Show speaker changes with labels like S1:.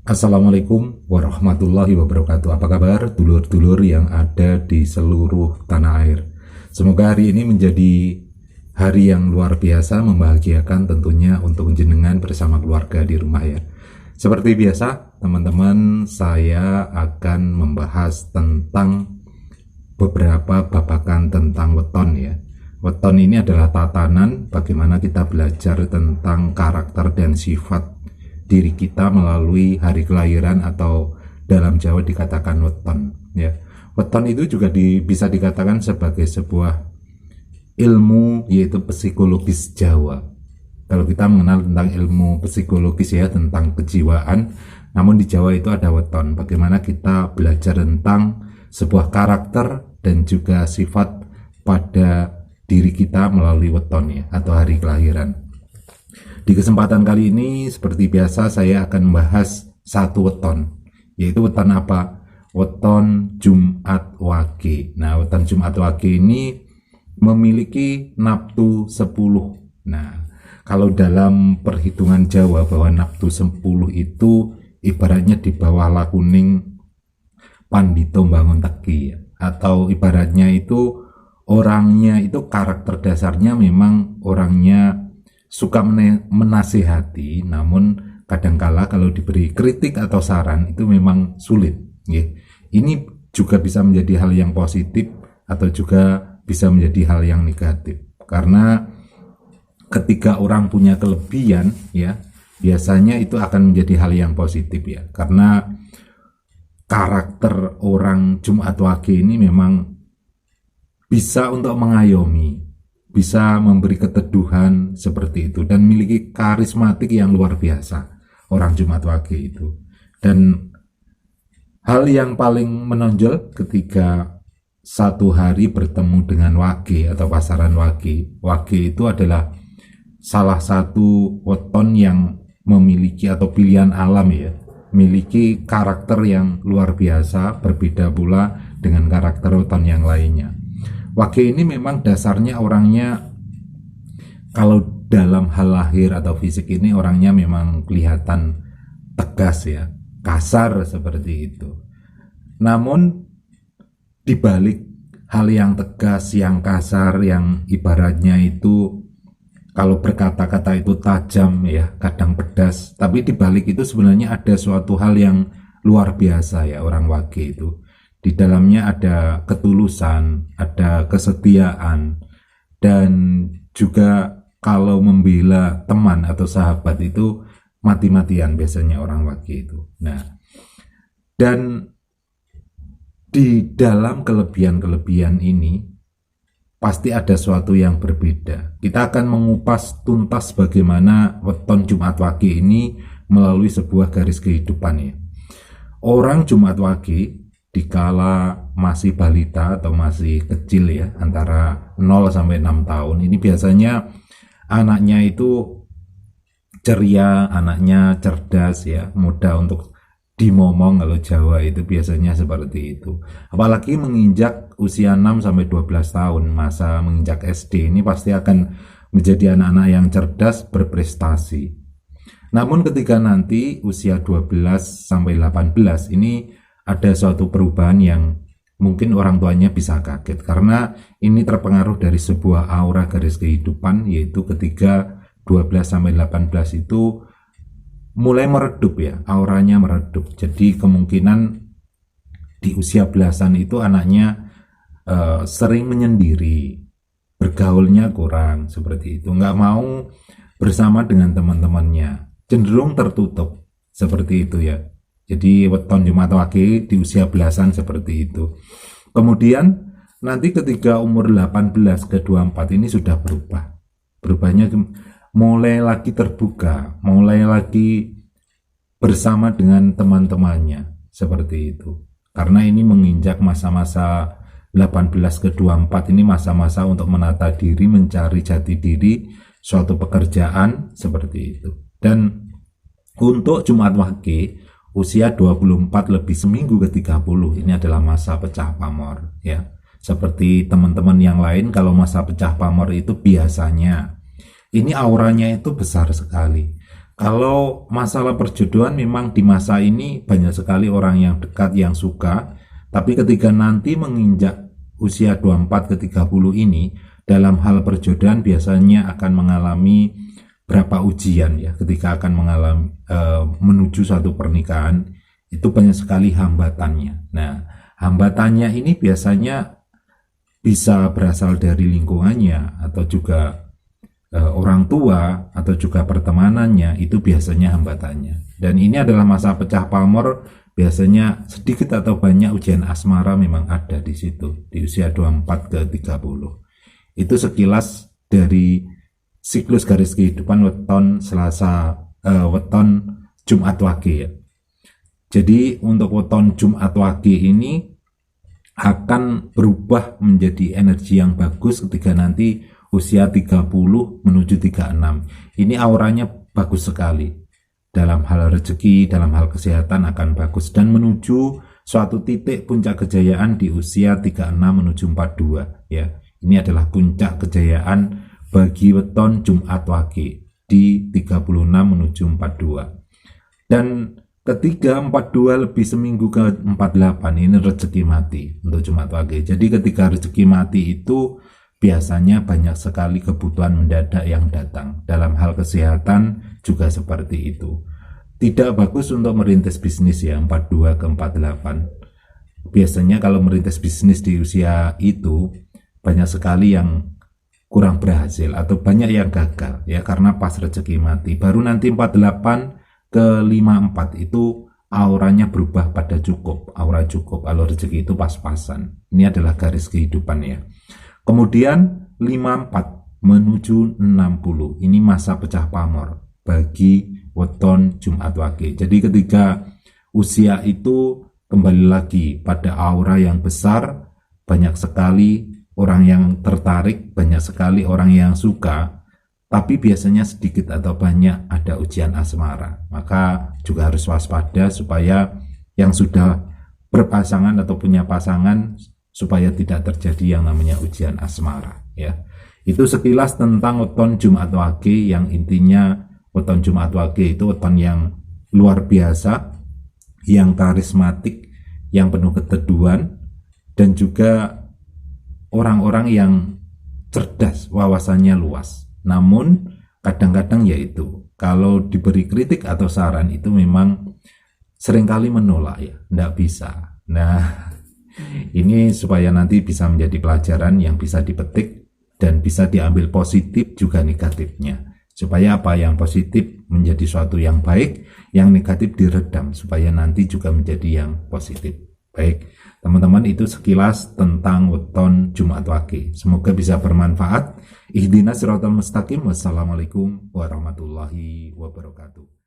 S1: Assalamualaikum warahmatullahi wabarakatuh. Apa kabar dulur-dulur yang ada di seluruh tanah air? Semoga hari ini menjadi hari yang luar biasa, membahagiakan tentunya untuk jenengan bersama keluarga di rumah ya. Seperti biasa teman-teman, saya akan membahas tentang beberapa babakan tentang weton ya. Weton ini adalah tatanan bagaimana kita belajar tentang karakter dan sifat diri kita melalui hari kelahiran, atau dalam Jawa dikatakan weton ya. Weton itu juga bisa dikatakan sebagai sebuah ilmu, yaitu psikologis Jawa. Kalau kita mengenal tentang ilmu psikologis ya, tentang kejiwaan, namun di Jawa itu ada weton, bagaimana kita belajar tentang sebuah karakter dan juga sifat pada diri kita melalui weton ya, atau hari kelahiran. Di kesempatan kali ini seperti biasa saya akan membahas satu weton, yaitu weton apa? Weton Jumat Wage. Nah, weton Jumat Wage ini memiliki naftu 10. Nah, kalau dalam perhitungan Jawa bahwa naftu 10 itu ibaratnya di bawah lakuning Pandito Bangun Teki ya. Atau ibaratnya itu orangnya itu karakter dasarnya memang orangnya suka menasihati, namun kadangkala kalau diberi kritik atau saran itu memang sulit ya. Ini juga bisa menjadi hal yang positif atau juga bisa menjadi hal yang negatif, karena ketika orang punya kelebihan ya, biasanya itu akan menjadi hal yang positif ya, karena karakter orang Jumat Wage ini memang bisa untuk mengayomi, bisa memberi keteduhan seperti itu, dan memiliki karismatik yang luar biasa orang Jumat Wage itu. Dan hal yang paling menonjol ketika satu hari bertemu dengan Wage atau pasaran Wage. Wage itu adalah salah satu weton yang memiliki atau pilihan alam ya, memiliki karakter yang luar biasa, berbeda pula dengan karakter weton yang lainnya. Wage ini memang dasarnya orangnya, kalau dalam hal lahir atau fisik ini orangnya memang kelihatan tegas ya, kasar seperti itu. Namun dibalik hal yang tegas, yang kasar, yang ibaratnya itu kalau berkata-kata itu tajam ya, kadang pedas, tapi dibalik itu sebenarnya ada suatu hal yang luar biasa ya orang Wage itu. Di dalamnya ada ketulusan, ada kesetiaan, dan juga kalau membela teman atau sahabat itu mati-matian biasanya orang Wage itu. Nah, dan di dalam kelebihan-kelebihan ini pasti ada suatu yang berbeda. Kita akan mengupas tuntas bagaimana weton Jumat Wage ini melalui sebuah garis kehidupannya. Orang Jumat Wage dikala masih balita atau masih kecil ya, antara 0 sampai 6 tahun, ini biasanya anaknya itu ceria, anaknya cerdas ya, mudah untuk dimomong, kalau Jawa itu biasanya seperti itu. Apalagi menginjak usia 6 sampai 12 tahun, masa menginjak SD, ini pasti akan menjadi anak-anak yang cerdas, berprestasi. Namun ketika nanti usia 12 sampai 18 ini ada suatu perubahan yang mungkin orang tuanya bisa kaget, karena ini terpengaruh dari sebuah aura garis kehidupan, yaitu ketika 12 sampai 18 itu mulai meredup ya, auranya meredup. Jadi kemungkinan di usia belasan itu anaknya sering menyendiri, bergaulnya kurang seperti itu, nggak mau bersama dengan teman-temannya, cenderung tertutup seperti itu ya. Jadi weton Jumat Wage di usia belasan seperti itu. Kemudian nanti ketika umur 18 ke 24 ini sudah berubah. Berubahnya mulai lagi terbuka, mulai lagi bersama dengan teman-temannya seperti itu. Karena ini menginjak masa-masa 18 ke 24 ini masa-masa untuk menata diri, mencari jati diri, suatu pekerjaan seperti itu. Dan untuk Jumat Wage usia 24 lebih seminggu ke 30 ini adalah masa pecah pamor ya. Seperti teman-teman yang lain, kalau masa pecah pamor itu biasanya ini auranya itu besar sekali. Kalau masalah perjodohan memang di masa ini banyak sekali orang yang dekat yang suka, tapi ketika nanti menginjak usia 24 ke 30 ini, dalam hal perjodohan biasanya akan mengalami berapa ujian ya ketika akan mengalami menuju suatu pernikahan. Itu banyak sekali hambatannya. Nah, hambatannya ini biasanya bisa berasal dari lingkungannya atau juga orang tua atau juga pertemanannya, itu biasanya hambatannya. Dan ini adalah masa pecah pamor, biasanya sedikit atau banyak ujian asmara memang ada di situ di usia 24 ke 30. Itu sekilas dari siklus garis kehidupan weton weton Jumat Wage ya. Jadi untuk weton Jumat Wage ini akan berubah menjadi energi yang bagus ketika nanti usia 30 menuju 36. Ini auranya bagus sekali. Dalam hal rezeki, dalam hal kesehatan akan bagus. Dan menuju suatu titik puncak kejayaan di usia 36 menuju 42. Ya, ini adalah puncak kejayaan bagi weton Jumat Wage di 36 menuju 42. Dan ketika 42 lebih seminggu ke 48, ini rezeki mati untuk Jumat Wage. Jadi ketika rezeki mati itu biasanya banyak sekali kebutuhan mendadak yang datang. Dalam hal kesehatan juga seperti itu. Tidak bagus untuk merintis bisnis ya 42 ke 48. Biasanya kalau merintis bisnis di usia itu banyak sekali yang kurang berhasil atau banyak yang gagal ya karena pas rezeki mati. Baru nanti 48 ke 54 itu auranya berubah pada cukup, aura cukup. Kalau rezeki itu pas-pasan. Ini adalah garis kehidupan ya. Kemudian 54 menuju 60, ini masa pecah pamor bagi weton Jumat Wage. Jadi ketika usia itu kembali lagi pada aura yang besar, banyak sekali orang yang tertarik, banyak sekali orang yang suka, tapi biasanya sedikit atau banyak ada ujian asmara. Maka juga harus waspada supaya yang sudah berpasangan atau punya pasangan supaya tidak terjadi yang namanya ujian asmara ya. Itu sekilas tentang weton Jumat Wage, yang intinya weton Jumat Wage itu weton yang luar biasa, yang karismatik, yang penuh keteduhan, dan juga orang-orang yang cerdas, wawasannya luas. Namun kadang-kadang yaitu kalau diberi kritik atau saran itu memang seringkali menolak ya, tidak bisa. Nah, ini supaya nanti bisa menjadi pelajaran yang bisa dipetik dan bisa diambil positif juga negatifnya. Supaya apa yang positif menjadi suatu yang baik, yang negatif diredam supaya nanti juga menjadi yang positif. Baik, teman-teman, itu sekilas tentang weton Jumat Wage. Semoga bisa bermanfaat. Ihdinas siratal mustaqim. Wassalamualaikum warahmatullahi wabarakatuh.